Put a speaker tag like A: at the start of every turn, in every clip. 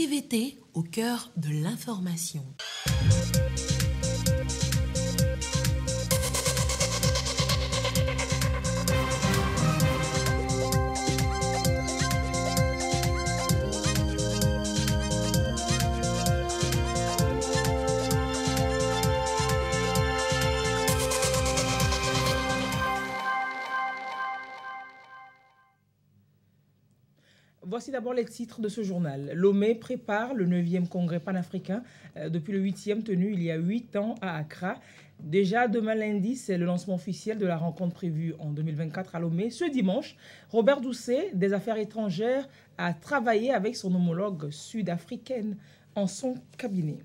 A: TVT au cœur de l'information.
B: Voici d'abord les titres de ce journal. Lomé prépare le 9e congrès panafricain depuis le 8e tenu il y a 8 ans à Accra. Déjà demain lundi, c'est le lancement officiel de la rencontre prévue en 2024 à Lomé. Ce dimanche, Robert Doucet, des Affaires étrangères, a travaillé avec son homologue sud-africaine en son cabinet.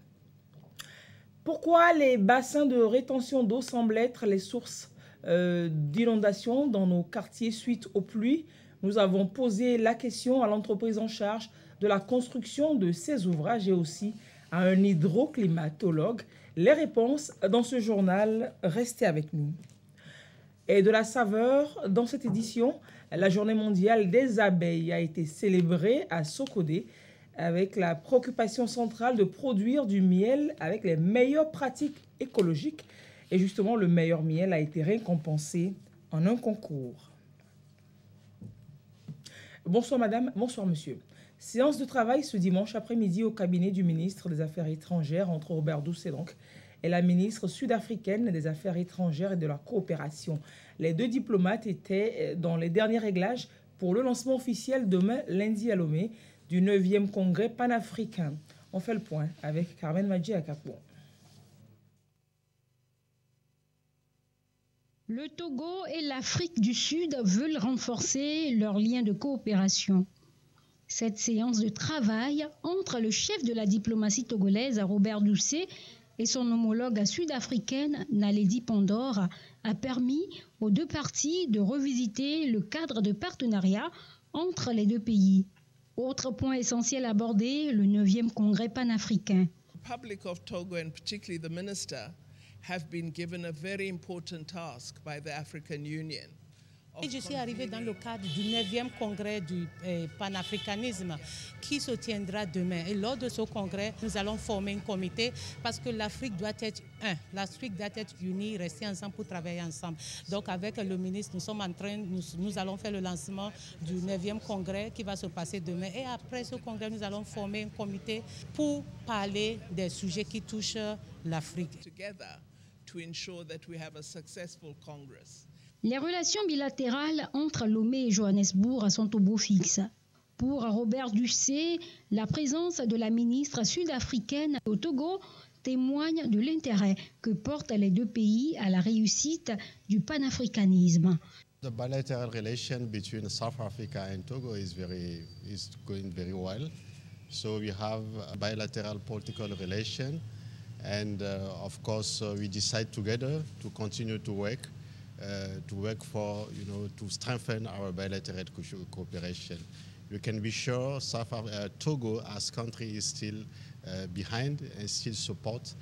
B: Pourquoi les bassins de rétention d'eau semblent être les sources d'inondations dans nos quartiers suite aux pluies? Nous avons posé la question à l'entreprise en charge de la construction de ces ouvrages et aussi à un hydroclimatologue. Les réponses dans ce journal, restez avec nous. Et de la saveur, dans cette édition, la journée mondiale des abeilles a été célébrée à Sokodé avec la préoccupation centrale de produire du miel avec les meilleures pratiques écologiques. Et justement, le meilleur miel a été récompensé en un concours. Bonsoir madame, bonsoir monsieur. Séance de travail ce dimanche après-midi au cabinet du ministre des Affaires étrangères entre Robert Doucet donc et la ministre sud-africaine des Affaires étrangères et de la coopération. Les deux diplomates étaient dans les derniers réglages pour le lancement officiel demain lundi à Lomé du 9e congrès panafricain. On fait le point avec Carmen Madji Akapouan.
C: Le Togo et l'Afrique du Sud veulent renforcer leurs liens de coopération. Cette séance de travail entre le chef de la diplomatie togolaise, Robert Doucet, et son homologue sud-africaine, Naledi Pandor, a permis aux deux parties de revisiter le cadre de partenariat entre les deux pays. Autre point essentiel abordé, le 9e congrès panafricain.
D: The Republic of Togo and particularly the minister have been given a very important task by the African Union.
E: Et je suis arrivée dans le cadre du 9e congrès du panafricanisme qui se tiendra demain. Et lors de ce congrès, nous allons former un comité parce que l'Afrique doit être l'Afrique doit être unie, rester ensemble pour travailler ensemble. Donc avec le ministre, nous allons faire le lancement du 9e congrès qui va se passer demain. Et après ce congrès, nous allons former un comité pour parler des sujets qui touchent l'Afrique.
D: To ensure that we have a successful Congress.
C: Les relations bilatérales entre Lomé et Johannesburg sont au beau fixe. Pour Robert Doucet, la présence de la ministre sud-africaine au Togo témoigne de l'intérêt que portent les deux pays à la réussite du panafricanisme.
F: The bilateral relation between South Africa and Togo is going very well. So we have a bilateral political relation. And of course, we decide together to continue to work for, to strengthen our bilateral cooperation. You can be sure Togo as country is still behind and still support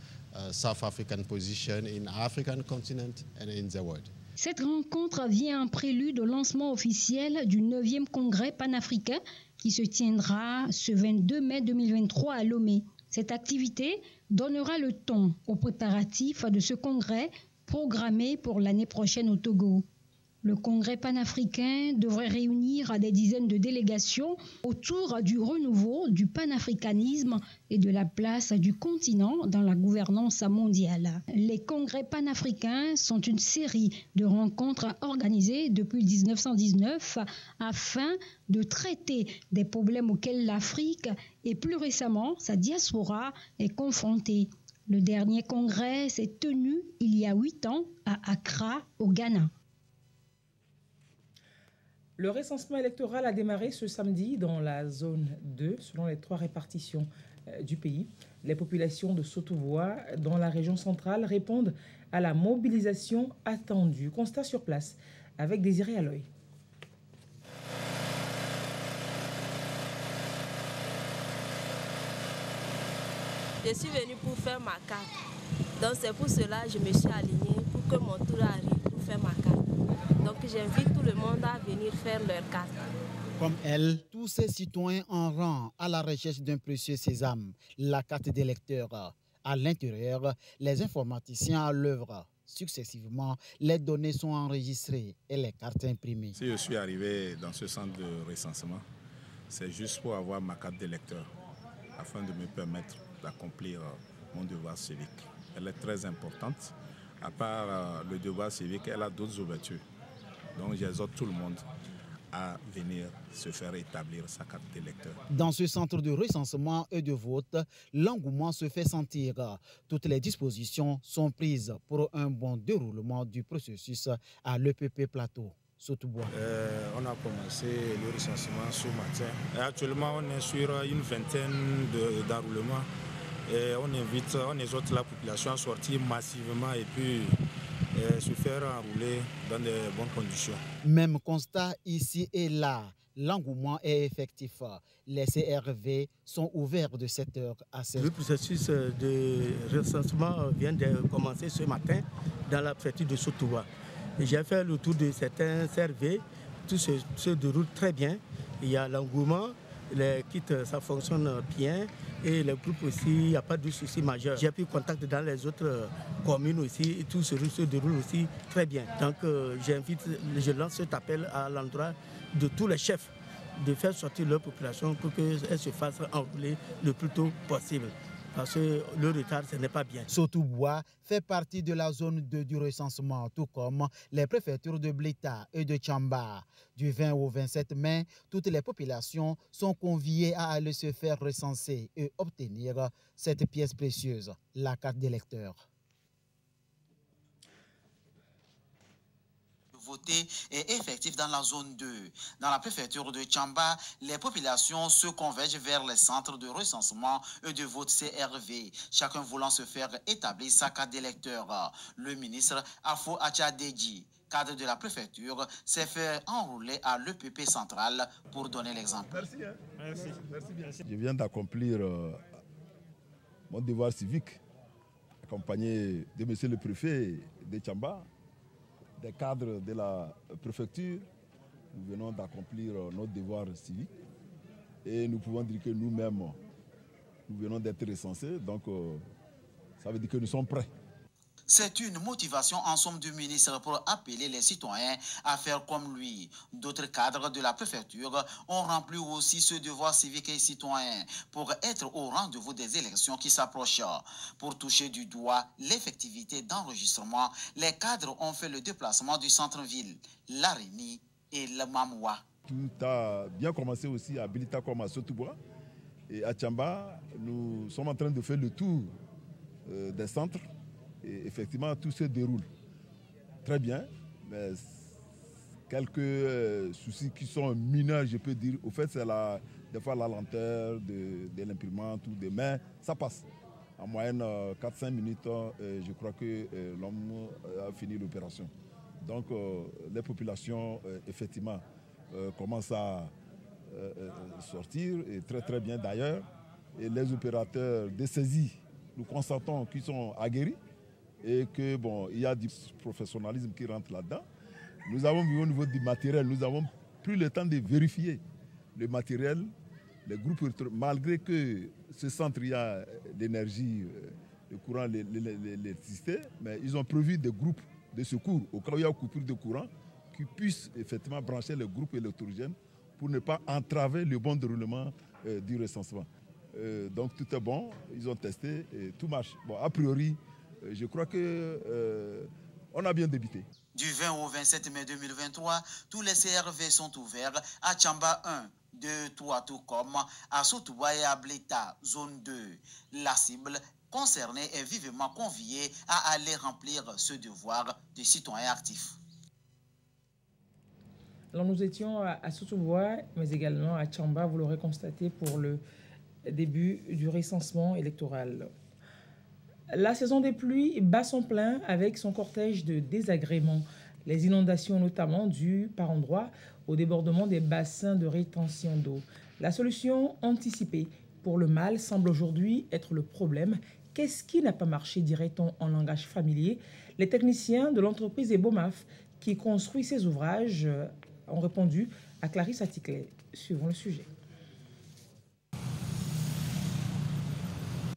F: South African position in the African continent and in the world.
C: Cette rencontre vient en prélude au lancement officiel du 9e congrès panafricain qui se tiendra ce 22 mai 2023 à Lomé. Cette activité donnera le ton aux préparatifs de ce congrès programmé pour l'année prochaine au Togo. Le congrès panafricain devrait réunir des dizaines de délégations autour du renouveau du panafricanisme et de la place du continent dans la gouvernance mondiale. Les congrès panafricains sont une série de rencontres organisées depuis 1919 afin de traiter des problèmes auxquels l'Afrique et plus récemment sa diaspora est confrontée. Le dernier congrès s'est tenu il y a 8 ans à Accra, au Ghana.
B: Le recensement électoral a démarré ce samedi dans la zone 2, selon les 3 répartitions du pays. Les populations de Sotovois, dans la région centrale, répondent à la mobilisation attendue. Constat sur place avec Désiré Aloy.
G: Je suis venue pour faire ma carte. Donc c'est pour cela que je me suis alignée pour que mon tour arrive pour faire ma carte. Donc j'invite tout le monde à venir faire leur carte.
H: Comme elle, tous tous ces citoyens en rang à la recherche d'un précieux sésame, la carte d'électeur. À l'intérieur, les informaticiens à l'œuvre. Successivement, les données sont enregistrées et les cartes imprimées.
I: Si je suis arrivé dans ce centre de recensement, c'est juste pour avoir ma carte d'électeur, afin de me permettre d'accomplir mon devoir civique. Elle est très importante. À part le devoir civique, elle a d'autres ouvertures. Donc j'exhorte tout le monde à venir se faire établir sa carte d'électeur.
H: Dans ce centre de recensement et de vote, l'engouement se fait sentir. Toutes les dispositions sont prises pour un bon déroulement du processus à l'EPP Plateau.
J: On a commencé le recensement ce matin. Et actuellement, on est sur une vingtaine d'enroulements. Et on exhorte la population à sortir massivement et puis se faire enrouler dans de bonnes conditions.
H: Même constat ici et là, l'engouement est effectif. Les CRV sont ouverts de 7h à 16h.
K: Le processus de recensement vient de commencer ce matin dans la préfecture de Sotouba. J'ai fait le tour de certains CRV, tout se déroule très bien. Il y a l'engouement, les kits, ça fonctionne bien. Et les groupes aussi, il n'y a pas de souci majeur. J'ai pris contact dans les autres communes aussi et tout se déroule aussi très bien. Donc je lance cet appel à l'endroit de tous les chefs de faire sortir leur population pour qu'elle se fasse enrouler le plus tôt possible. Parce que le retard, ce n'est pas bien.
H: Sotouboua fait partie de la zone 2 du recensement, tout comme les préfectures de Blita et de Tchamba. Du 20 au 27 mai, toutes les populations sont conviées à aller se faire recenser et obtenir cette pièce précieuse, la carte d'électeur.
L: Voter est effectif dans la zone 2. Dans la préfecture de Tchamba, les populations se convergent vers les centres de recensement et de vote CRV, chacun voulant se faire établir sa carte d'électeur. Le ministre Afo Achadeji, cadre de la préfecture, s'est fait enrouler à l'EPP central pour donner l'exemple.
M: Merci bien. Je viens d'accomplir mon devoir civique, accompagné de monsieur le préfet de Tchamba, des cadres de la préfecture. Nous venons d'accomplir notre devoir civique et nous pouvons dire que nous-mêmes, nous venons d'être recensés, donc ça veut dire que nous sommes prêts.
L: C'est une motivation en somme du ministre pour appeler les citoyens à faire comme lui. D'autres cadres de la préfecture ont rempli aussi ce devoir civique et citoyen pour être au rendez-vous des élections qui s'approchent. Pour toucher du doigt l'effectivité d'enregistrement, les cadres ont fait le déplacement du centre-ville, l'Arini et le Mamoua.
M: Tout a bien commencé aussi à Blita comme à Sotouboua. Et à Tchamba, nous sommes en train de faire le tour des centres. Et effectivement, tout se déroule très bien, mais quelques soucis qui sont mineurs, je peux dire. Au fait, c'est des fois la lenteur de l'imprimante ou des mains, ça passe. En moyenne, 4-5 minutes, je crois que l'homme a fini l'opération. Donc, les populations, effectivement, commencent à sortir, et très très bien d'ailleurs. Et les opérateurs de saisie, nous constatons qu'ils sont aguerris. Et que il y a du professionnalisme qui rentre là-dedans. Nous avons vu au niveau du matériel, nous avons pris le temps de vérifier le matériel, les groupes, malgré que ce centre, il y a l'énergie, le courant, l'électricité, mais ils ont prévu des groupes de secours au cas où il y a coupure de courant qui puissent effectivement brancher les groupes électrogènes pour ne pas entraver le bon déroulement du recensement. Donc tout est bon, ils ont testé et tout marche. Bon, a priori, je crois qu'on a bien débuté.
L: Du 20 au 27 mai 2023, tous les CRV sont ouverts à Tchamba 1, 2, 3, tout comme à Sotouboua et à Blita, zone 2. La cible concernée est vivement conviée à aller remplir ce devoir de citoyen actif.
B: Alors nous étions à Sotouboua, mais également à Tchamba, vous l'aurez constaté, pour le début du recensement électoral. La saison des pluies bat son plein avec son cortège de désagréments. Les inondations notamment dues par endroits au débordement des bassins de rétention d'eau. La solution anticipée pour le mal semble aujourd'hui être le problème. Qu'est-ce qui n'a pas marché, dirait-on en langage familier? Les techniciens de l'entreprise Ebomaf qui construit ces ouvrages ont répondu à Clarisse Aticlet. Suivons le sujet.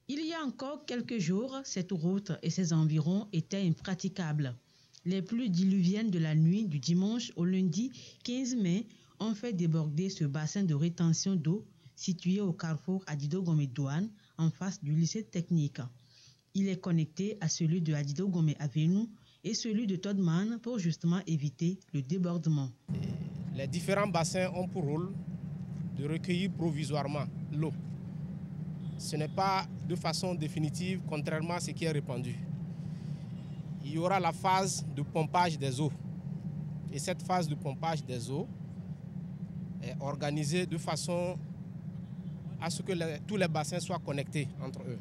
N: Il y a encore quelques jours, cette route et ses environs étaient impraticables. Les pluies diluviennes de la nuit du dimanche au lundi 15 mai ont fait déborder ce bassin de rétention d'eau situé au carrefour Adido-Gomé-Douane en face du lycée technique. Il est connecté à celui de Adido-Gomé-Avenou et celui de Todman pour justement éviter le débordement.
O: Les différents bassins ont pour rôle de recueillir provisoirement l'eau. Ce n'est pas de façon définitive, contrairement à ce qui est répandu. Il y aura la phase de pompage des eaux. Et cette phase de pompage des eaux est organisée de façon à ce que tous les bassins soient connectés entre eux.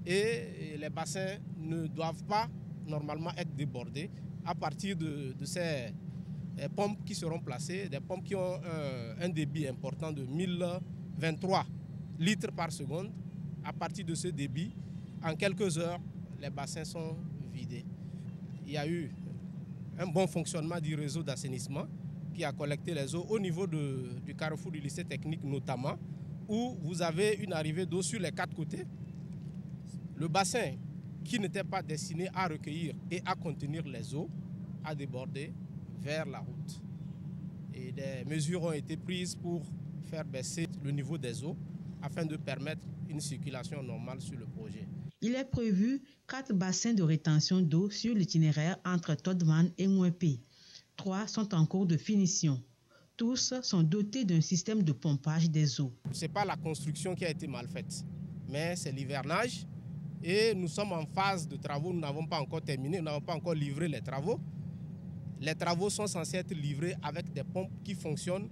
O: Et les bassins ne doivent pas normalement être débordés à partir de ces pompes qui seront placées, des pompes qui ont un débit important de 1023 litres par seconde. À partir de ce débit, en quelques heures, les bassins sont vidés. Il y a eu un bon fonctionnement du réseau d'assainissement qui a collecté les eaux au niveau du carrefour du lycée technique notamment, où vous avez une arrivée d'eau sur les 4 côtés. Le bassin qui n'était pas destiné à recueillir et à contenir les eaux a débordé vers la route. Et des mesures ont été prises pour faire baisser le niveau des eaux afin de permettre une circulation normale sur le projet.
N: Il est prévu 4 bassins de rétention d'eau sur l'itinéraire entre Todman et Mouepé. 3 sont en cours de finition. Tous sont dotés d'un système de pompage des eaux.
O: Ce n'est pas la construction qui a été mal faite, mais c'est l'hivernage. Et nous sommes en phase de travaux, nous n'avons pas encore terminé, nous n'avons pas encore livré les travaux. Les travaux sont censés être livrés avec des pompes qui fonctionnent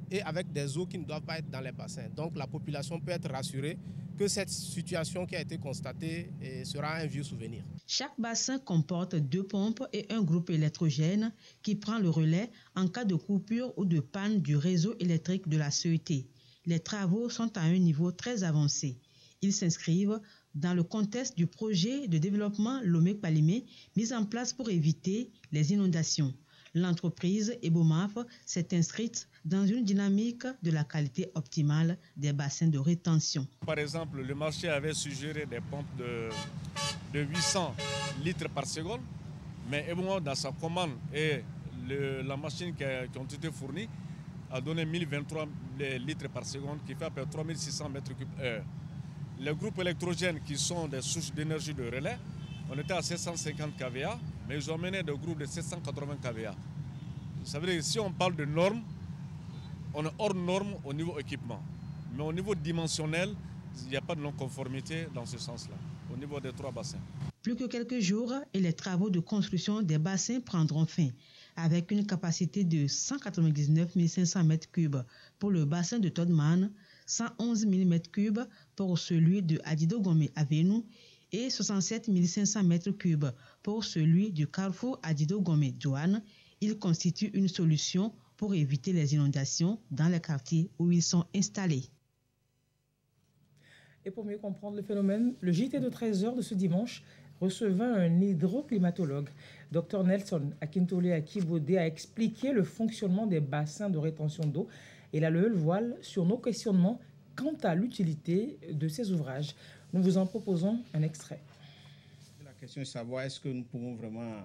O: et avec des eaux qui ne doivent pas être dans les bassins. Donc la population peut être rassurée que cette situation qui a été constatée sera un vieux souvenir.
N: Chaque bassin comporte 2 pompes et un groupe électrogène qui prend le relais en cas de coupure ou de panne du réseau électrique de la CET. Les travaux sont à un niveau très avancé. Ils s'inscrivent dans le contexte du projet de développement Lomé-Palimé mis en place pour éviter les inondations. L'entreprise Ebomaf s'est inscrite dans une dynamique de la qualité optimale des bassins de rétention.
P: Par exemple, le marché avait suggéré des pompes de 800 litres par seconde, mais Ebomaf, dans sa commande et la machine qui ont été fournies, a donné 1023 litres par seconde, qui fait à peu près 3600 mètres cubes heure. Les groupes électrogènes qui sont des sources d'énergie de relais, on était à 750 kVA, mais ils ont mené des groupes de 780 kVA. Ça veut dire que si on parle de normes, on est hors norme au niveau équipement. Mais au niveau dimensionnel, il n'y a pas de non-conformité dans ce sens-là, au niveau des 3 bassins.
N: Plus que quelques jours et les travaux de construction des bassins prendront fin, avec une capacité de 199 500 m3 pour le bassin de Todman, 111 000 m3 pour celui de Adido-Gomé-Avenou et 67 500 m3 pour celui du carrefour Adido-Gomé-Douane. Ils constituent une solution pour éviter les inondations dans les quartiers où ils sont installés.
B: Et pour mieux comprendre le phénomène, le JT de 13h de ce dimanche recevait un hydroclimatologue. Dr Nelson Akintole Akibode a expliqué le fonctionnement des bassins de rétention d'eau et a levé le voile sur nos questionnements quant à l'utilité de ces ouvrages. Nous vous en proposons un extrait.
Q: La question est de savoir est-ce que nous pouvons vraiment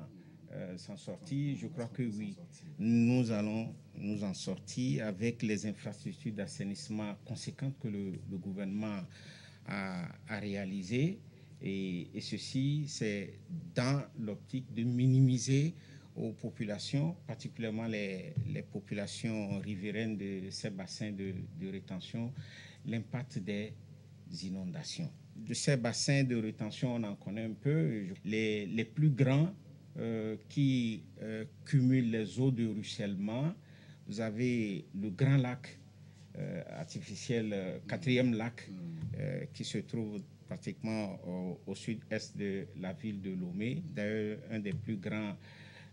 Q: s'en sortir. Je crois que oui. Nous allons nous en sortir avec les infrastructures d'assainissement conséquentes que le gouvernement a réalisées. Et ceci, c'est dans l'optique de minimiser aux populations, particulièrement les populations riveraines de ces bassins de rétention, l'impact des inondations. De ces bassins de rétention, on en connaît un peu. Les plus grands qui cumulent les eaux de ruissellement, vous avez le Grand Lac artificiel, 4e lac, qui se trouve pratiquement au sud-est de la ville de Lomé, d'ailleurs un des plus grands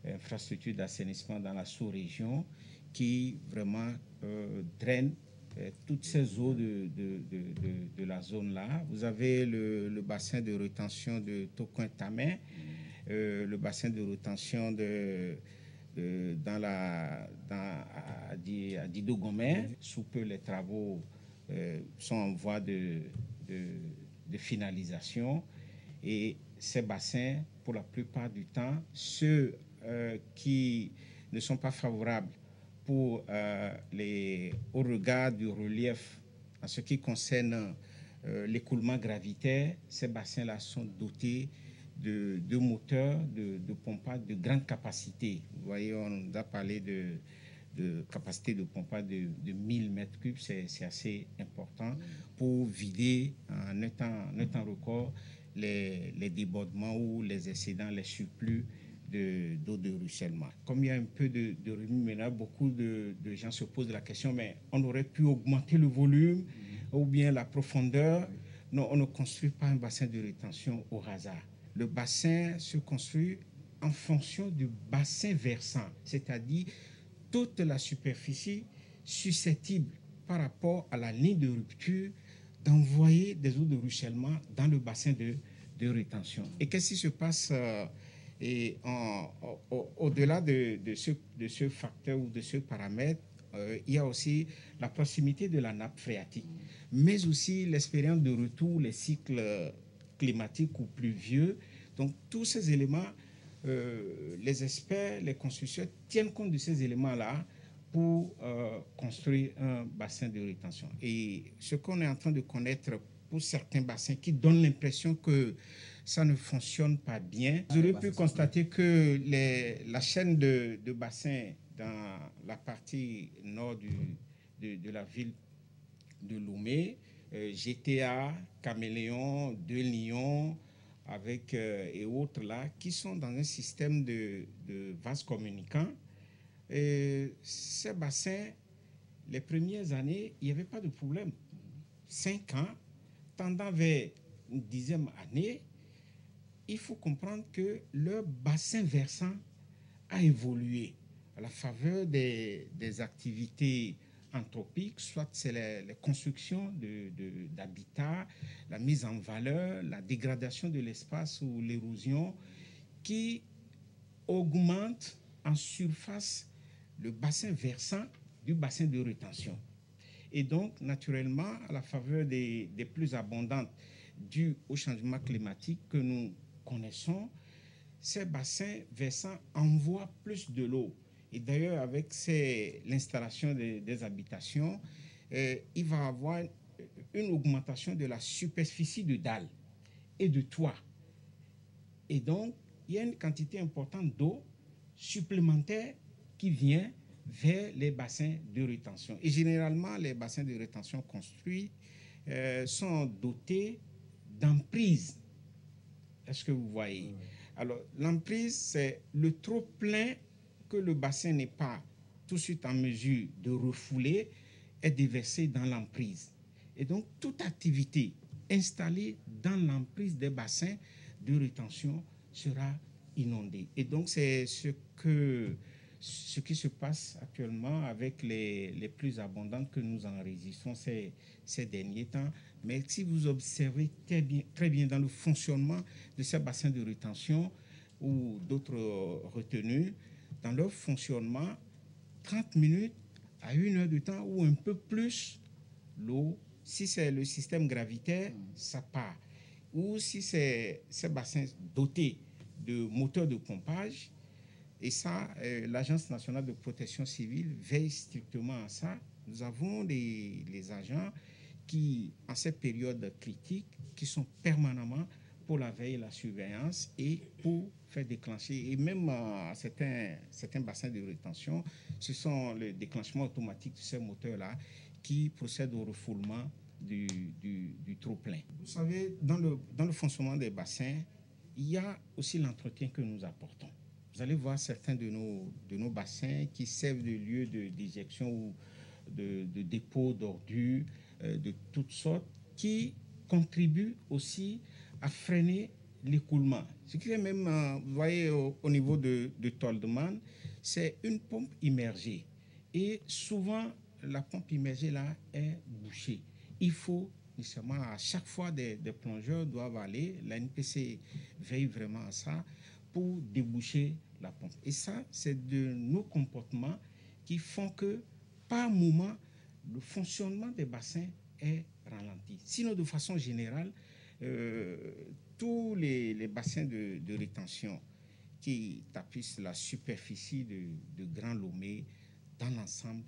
Q: infrastructures d'assainissement dans la sous-région, qui vraiment draine toutes ces eaux de la zone-là. Vous avez le bassin de rétention de Tocoin-Tamin, le bassin de rétention à Dido-Gomé. Sous peu, les travaux sont en voie de finalisation. Et ces bassins, pour la plupart du temps, ceux qui ne sont pas favorables au regard du relief en ce qui concerne l'écoulement gravitaire, ces bassins-là sont dotés de moteurs de pompage de grande capacité. Vous voyez, on a parlé de capacité de pompage de 1000 mètres cubes, c'est assez important pour vider en un temps record les débordements ou les excédents, les surplus d'eau de ruissellement. Comme il y a un peu de remue maintenant, beaucoup de gens se posent la question, mais on aurait pu augmenter le volume ou bien la profondeur. Non, on ne construit pas un bassin de rétention au hasard. Le bassin se construit en fonction du bassin versant, c'est-à-dire toute la superficie susceptible par rapport à la ligne de rupture d'envoyer des eaux de ruissellement dans le bassin de rétention. Et qu'est-ce qui se passe au-delà de ce facteur ou de ce paramètre? Il y a aussi la proximité de la nappe phréatique, mais aussi l'expérience de retour, les cycles climatiques ou pluvieux. Donc, tous ces éléments, les experts, les constructeurs tiennent compte de ces éléments-là pour construire un bassin de rétention. Et ce qu'on est en train de connaître pour certains bassins qui donnent l'impression que ça ne fonctionne pas bien. Vous aurez pu constater que la chaîne de bassins dans la partie nord de la ville de Lomé, GTA, Caméléon, Deux Lions, et autres là, qui sont dans un système de vases communicants. Et ces bassins, les premières années, il n'y avait pas de problème. 5 ans, tendant vers une 10e année, il faut comprendre que leur bassin versant a évolué à la faveur des activités anthropiques, soit c'est les constructions d'habitats, la mise en valeur, la dégradation de l'espace ou l'érosion qui augmente en surface le bassin versant du bassin de rétention. Et donc, naturellement, à la faveur des pluies abondantes dues au changement climatique que nous connaissons, ces bassins versants envoient plus de l'eau. Et d'ailleurs, avec l'installation des habitations, il va y avoir une augmentation de la superficie de dalles et de toits. Et donc, il y a une quantité importante d'eau supplémentaire qui vient vers les bassins de rétention. Et généralement, les bassins de rétention construits sont dotés d'emprises. Est-ce que vous voyez? Alors, l'emprise, c'est le trop-plein que le bassin n'est pas tout de suite en mesure de refouler est déversé dans l'emprise. Et donc, toute activité installée dans l'emprise des bassins de rétention sera inondée. Et donc, c'est ce qui se passe actuellement avec les pluies abondantes que nous enregistrons ces derniers temps. Mais si vous observez très bien dans le fonctionnement de ces bassins de rétention ou d'autres retenues, dans leur fonctionnement, 30 minutes à 1 heure de temps ou un peu plus, l'eau, si c'est le système gravitaire, ça part. Ou si c'est ces bassins dotés de moteurs de pompage, et ça, l'Agence nationale de protection civile veille strictement à ça. Nous avons les agents qui, en cette période critique, qui sont permanemment pour la veille et la surveillance et pour faire déclencher. Et même certains bassins de rétention, ce sont le déclenchement automatique de ces moteurs-là qui procèdent au refoulement du trop-plein. Vous savez, dans le fonctionnement des bassins, il y a aussi l'entretien que nous apportons. Vous allez voir certains de nos bassins qui servent de lieu de déjection ou de dépôt d'ordures de toutes sortes qui contribuent aussi à freiner l'écoulement. Ce qui est même, vous voyez, au niveau de Toldeman, c'est une pompe immergée. Et souvent, la pompe immergée là est bouchée. Il faut nécessairement, à chaque fois, des plongeurs doivent aller, la NPC veille vraiment à ça, pour déboucher la pompe. Et ça, c'est de nos comportements qui font que, par moment, le fonctionnement des bassins est ralenti. Sinon, de façon générale, tous les bassins de rétention qui tapissent la superficie de Grand Lomé, dans l'ensemble,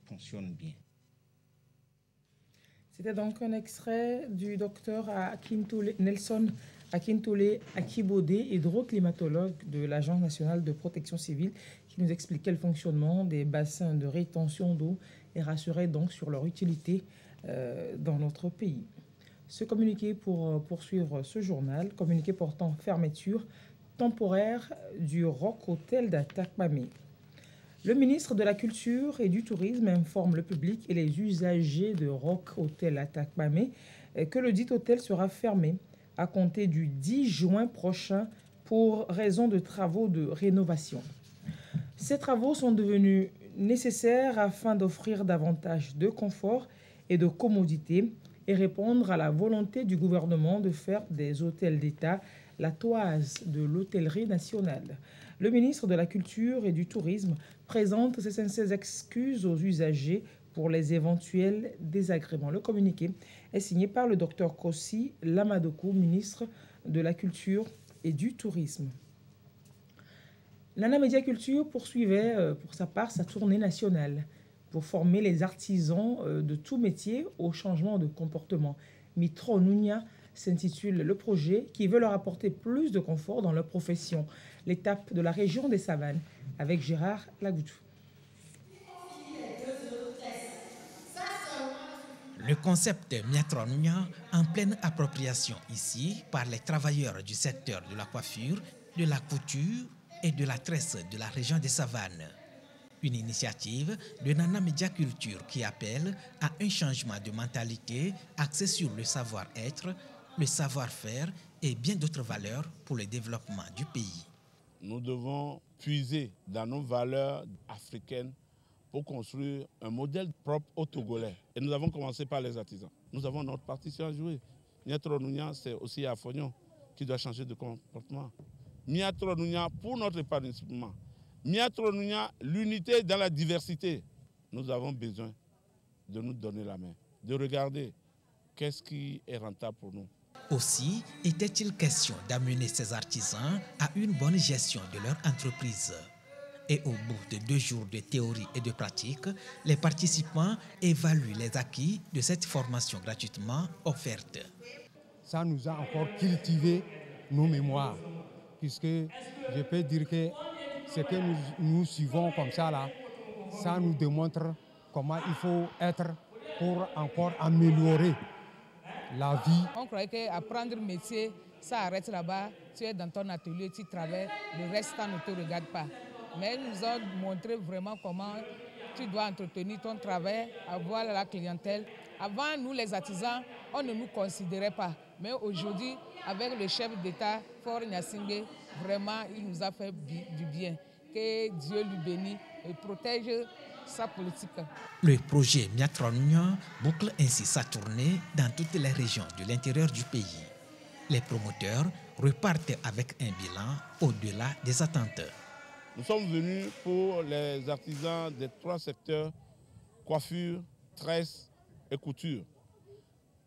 Q: fonctionnent bien.
B: C'était donc un extrait du docteur Nelson Akintola Akibode, hydroclimatologue de l'Agence nationale de protection civile, qui nous expliquait le fonctionnement des bassins de rétention d'eau et rassurait donc sur leur utilité dans notre pays. Ce communiqué pour poursuivre ce journal, communiqué portant fermeture temporaire du Rock Hotel d'Atakpamé. Le ministre de la Culture et du Tourisme informe le public et les usagers de Rock Hotel Atakpamé que le dit hôtel sera fermé à compter du 10 juin prochain pour raison de travaux de rénovation. Ces travaux sont devenus nécessaires afin d'offrir davantage de confort et de commodité et répondre à la volonté du gouvernement de faire des hôtels d'État la toise de l'hôtellerie nationale. Le ministre de la Culture et du Tourisme présente ses sincères excuses aux usagers pour les éventuels désagréments. Le communiqué est signé par le Dr Kossi Lamadokou, ministre de la Culture et du Tourisme. Nana Media Culture poursuivait pour sa part sa tournée nationale pour former les artisans de tout métier au changement de comportement. Mitro Nunya s'intitule le projet qui veut leur apporter plus de confort dans leur profession. L'étape de la région des Savanes avec Gérard Lagoutou.
R: Le concept Miatronunya en pleine appropriation ici par les travailleurs du secteur de la coiffure, de la couture et de la tresse de la région des Savanes. Une initiative de Nana Media Culture qui appelle à un changement de mentalité axé sur le savoir-être, le savoir-faire et bien d'autres valeurs pour le développement du pays.
S: Nous devons puiser dans nos valeurs africaines pour construire un modèle propre aux Togolais. Et nous avons commencé par les artisans. Nous avons notre partition à jouer. Miatronunya, c'est aussi à Fognon qui doit changer de comportement. Miatronunya pour notre épanouissement. Miatronunya, l'unité dans la diversité. Nous avons besoin de nous donner la main, de regarder qu'est-ce qui est rentable pour nous.
R: Aussi, était-il question d'amener ces artisans à une bonne gestion de leur entreprise. Et au bout de 2 jours de théorie et de pratique, les participants évaluent les acquis de cette formation gratuitement offerte.
T: Ça nous a encore cultivé nos mémoires, puisque je peux dire que ce que nous suivons comme ça, là, ça nous démontre comment il faut être pour encore améliorer la vie.
U: On croyait qu'apprendre le métier, ça arrête là-bas, tu es dans ton atelier, tu travailles, le reste, ça ne te regarde pas. Mais ils nous ont montré vraiment comment tu dois entretenir ton travail, avoir la clientèle. Avant, nous les artisans, on ne nous considérait pas. Mais aujourd'hui, avec le chef d'État, Faure Gnassingbé, vraiment, il nous a fait du bien. Que Dieu lui bénisse et protège sa politique.
R: Le projet Miatronunya boucle ainsi sa tournée dans toutes les régions de l'intérieur du pays. Les promoteurs repartent avec un bilan au-delà des attentes.
S: Nous sommes venus pour les artisans des 3 secteurs, coiffure, tresse et couture.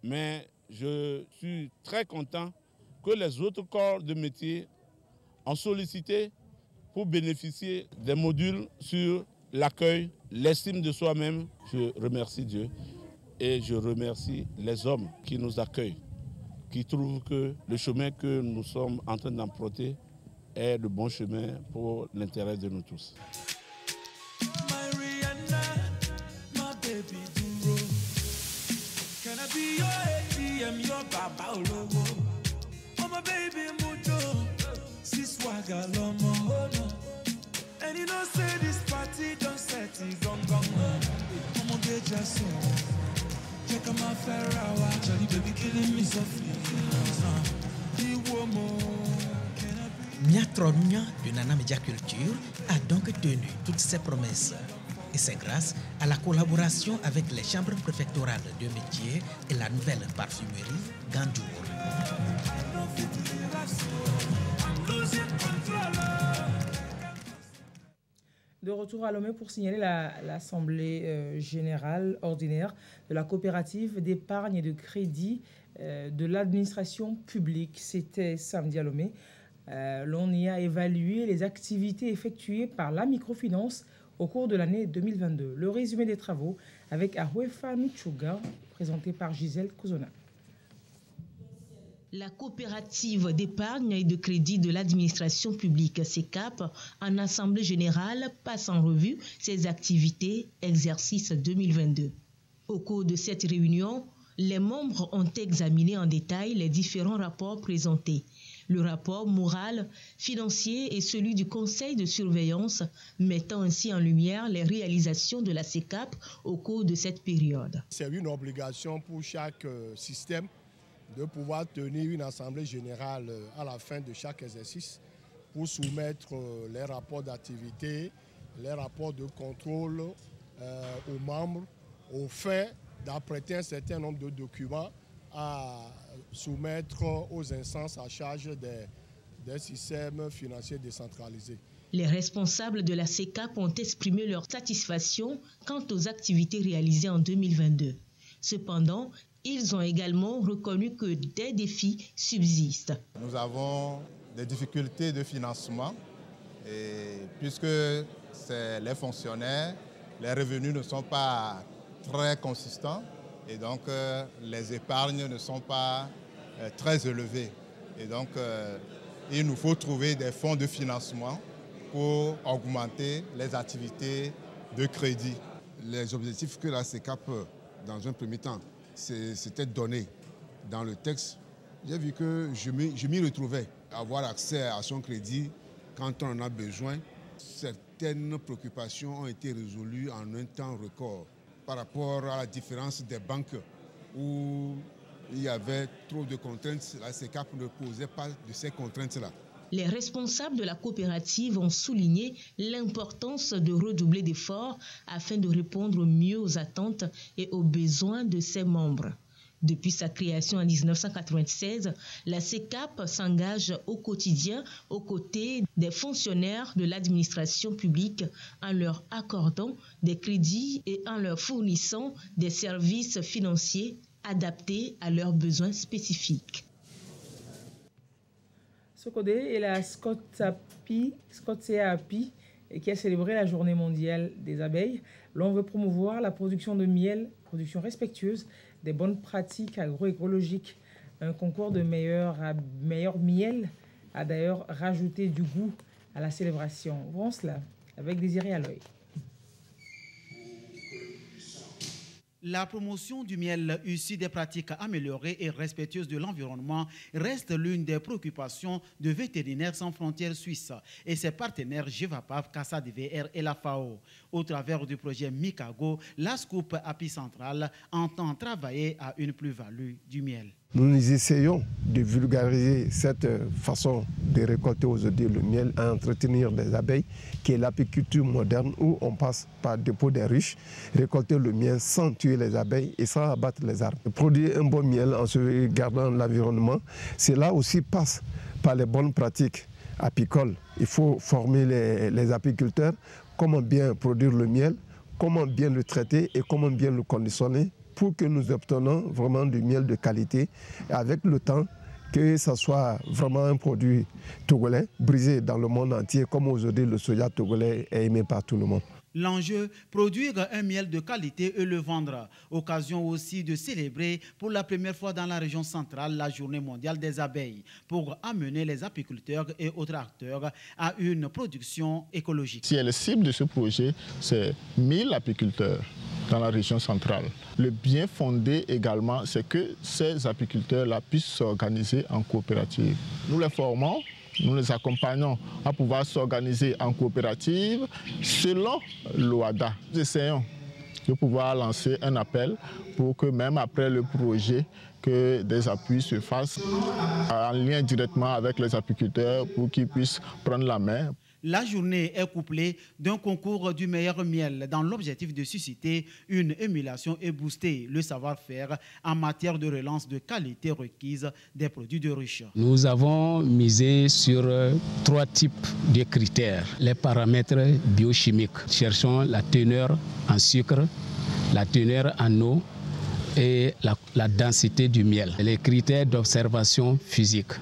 S: Mais je suis très content que les autres corps de métier ont sollicité pour bénéficier des modules sur l'accueil, l'estime de soi-même. Je remercie Dieu et je remercie les hommes qui nous accueillent, qui trouvent que le chemin que nous sommes en train d'emprunter est le bon chemin pour l'intérêt de nous tous.
R: Miatronunya de Nana Media Culture a donc tenu toutes ses promesses. Et c'est grâce à la collaboration avec les chambres préfectorales de métiers et la nouvelle parfumerie Gandour.
B: De retour à Lomé pour signaler l'Assemblée générale ordinaire de la coopérative d'épargne et de crédit de l'administration publique. C'était samedi à Lomé. L'on y a évalué les activités effectuées par la microfinance au cours de l'année 2022. Le résumé des travaux avec Ahwefa Nuchuga, présenté par Gisèle Kouzona.
A: La coopérative d'épargne et de crédit de l'administration publique, CECAP, en Assemblée générale, passe en revue ses activités exercice 2022. Au cours de cette réunion, les membres ont examiné en détail les différents rapports présentés. Le rapport moral, financier et celui du conseil de surveillance, mettant ainsi en lumière les réalisations de la CECAP au cours de cette période.
V: C'est une obligation pour chaque système de pouvoir tenir une assemblée générale à la fin de chaque exercice pour soumettre les rapports d'activité, les rapports de contrôle aux membres, aux fins d'apprêter un certain nombre de documents à soumettre aux instances à charge des systèmes financiers décentralisés.
A: Les responsables de la CECAP ont exprimé leur satisfaction quant aux activités réalisées en 2022. Cependant, ils ont également reconnu que des défis subsistent.
W: Nous avons des difficultés de financement puisque c'est les fonctionnaires, les revenus ne sont pas très consistants et donc les épargnes ne sont pas très élevées. Et donc il nous faut trouver des fonds de financement pour augmenter les activités de crédit.
X: Les objectifs que la CECAP, dans un premier temps, c'était donné dans le texte, j'ai vu que je m'y retrouvais. Avoir accès à son crédit quand on en a besoin. Certaines préoccupations ont été résolues en un temps record par rapport à la différence des banques où il y avait trop de contraintes. La CECAP ne posait pas de ces contraintes-là.
A: Les responsables de la coopérative ont souligné l'importance de redoubler d'efforts afin de répondre mieux aux attentes et aux besoins de ses membres. Depuis sa création en 1996, la CECAP s'engage au quotidien aux côtés des fonctionnaires de l'administration publique en leur accordant des crédits et en leur fournissant des services financiers adaptés à leurs besoins spécifiques.
B: Socodé et la Scotsea Api qui a célébré la journée mondiale des abeilles. L'on veut promouvoir la production de miel, production respectueuse des bonnes pratiques agroécologiques. Un concours de meilleur miel a d'ailleurs rajouté du goût à la célébration. Voyons cela avec Désiré Aloy.
H: La promotion du miel issu des pratiques améliorées et respectueuses de l'environnement reste l'une des préoccupations de Vétérinaires sans frontières suisses et ses partenaires GEVAPAV, CASA DVR et la FAO. Au travers du projet Mikago, la Scoop Api Centrale entend travailler à une plus-value du miel.
Y: Nous essayons de vulgariser cette façon de récolter aujourd'hui le miel à entretenir des abeilles, qui est l'apiculture moderne où on passe par dépôt des ruches, récolter le miel sans tuer les abeilles et sans abattre les arbres. Produire un bon miel en sauvegardant l'environnement, cela aussi passe par les bonnes pratiques apicoles. Il faut former les apiculteurs comment bien produire le miel, comment bien le traiter et comment bien le conditionner, pour que nous obtenions vraiment du miel de qualité avec le temps, que ce soit vraiment un produit togolais brisé dans le monde entier, comme aujourd'hui le soja togolais est aimé par tout le monde.
H: L'enjeu, produire un miel de qualité et le vendre. Occasion aussi de célébrer pour la première fois dans la région centrale la journée mondiale des abeilles pour amener les apiculteurs et autres acteurs à une production écologique.
I: Si la cible de ce projet, c'est 1000 apiculteurs dans la région centrale. Le bien fondé également, c'est que ces apiculteurs-là puissent s'organiser en coopérative. Nous les formons, nous les accompagnons à pouvoir s'organiser en coopérative selon l'OADA. Nous essayons de pouvoir lancer un appel pour que même après le projet, que des appuis se fassent en lien directement avec les apiculteurs pour qu'ils puissent prendre la main.
H: La journée est couplée d'un concours du meilleur miel dans l'objectif de susciter une émulation et booster le savoir-faire en matière de relance de qualité requise des produits de ruche.
C: Nous avons misé sur 3 types de critères. Les paramètres biochimiques. Cherchons la teneur en sucre, la teneur en eau et la densité du miel. Les critères d'observation physique.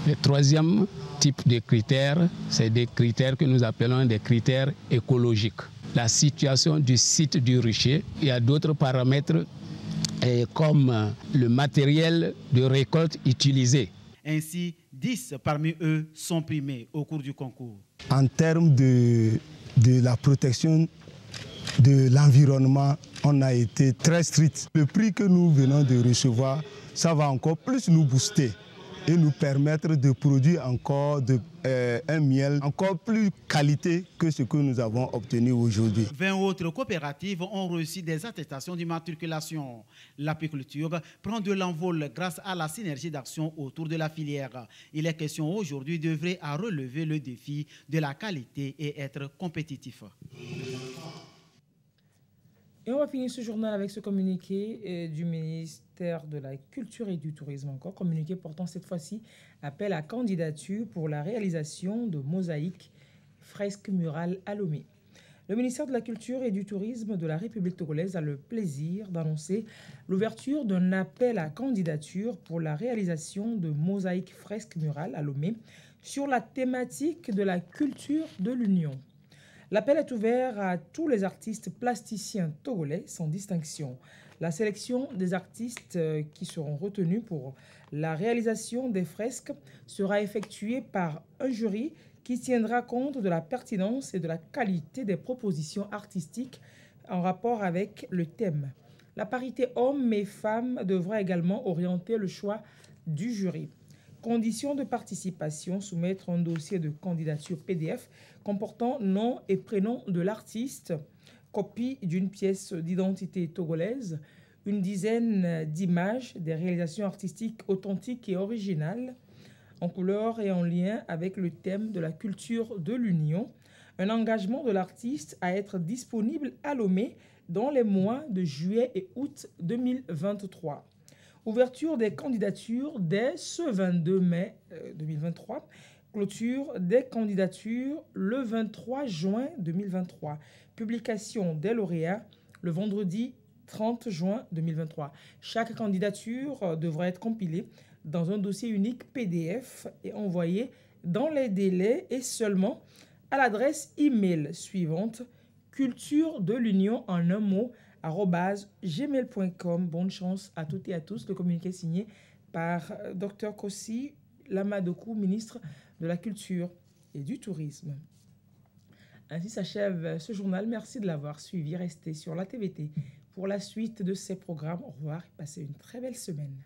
C: Le 3e type de critères, c'est des critères que nous appelons des critères écologiques. La situation du site du rucher. Il y a d'autres paramètres comme le matériel de récolte utilisé.
H: Ainsi, 10 parmi eux sont primés au cours du concours.
D: En termes de la protection de l'environnement, on a été très strict. Le prix que nous venons de recevoir, ça va encore plus nous booster et nous permettre de produire encore un miel encore plus qualité que ce que nous avons obtenu aujourd'hui.
H: 20 autres coopératives ont reçu des attestations d'immatriculation. L'apiculture prend de l'envol grâce à la synergie d'action autour de la filière. Il est question aujourd'hui d'œuvrer à relever le défi de la qualité et être compétitif.
B: Et on va finir ce journal avec ce communiqué du ministère de la Culture et du Tourisme. Encore communiqué portant cette fois-ci appel à candidature pour la réalisation de mosaïques fresques murales à Lomé. Le ministère de la Culture et du Tourisme de la République togolaise a le plaisir d'annoncer l'ouverture d'un appel à candidature pour la réalisation de mosaïques fresques murales à Lomé sur la thématique de la culture de l'Union. L'appel est ouvert à tous les artistes plasticiens togolais sans distinction. La sélection des artistes qui seront retenus pour la réalisation des fresques sera effectuée par un jury qui tiendra compte de la pertinence et de la qualité des propositions artistiques en rapport avec le thème. La parité hommes et femmes devra également orienter le choix du jury. Conditions de participation, soumettre un dossier de candidature PDF comportant nom et prénom de l'artiste, copie d'une pièce d'identité togolaise, une dizaine d'images des réalisations artistiques authentiques et originales, en couleur et en lien avec le thème de la culture de l'Union, un engagement de l'artiste à être disponible à Lomé dans les mois de juillet et août 2023. Ouverture des candidatures dès ce 22 mai 2023. Clôture des candidatures le 23 juin 2023. Publication des lauréats le vendredi 30 juin 2023. Chaque candidature devra être compilée dans un dossier unique PDF et envoyé dans les délais et seulement à l'adresse email suivante: culture de l'Union en un mot @gmail.com. Bonne chance à toutes et à tous. Le communiqué signé par Dr Kossi Lamadokou, ministre de la Culture et du Tourisme. Ainsi s'achève ce journal. Merci de l'avoir suivi. Restez sur la TVT pour la suite de ces programmes. Au revoir et passez une très belle semaine.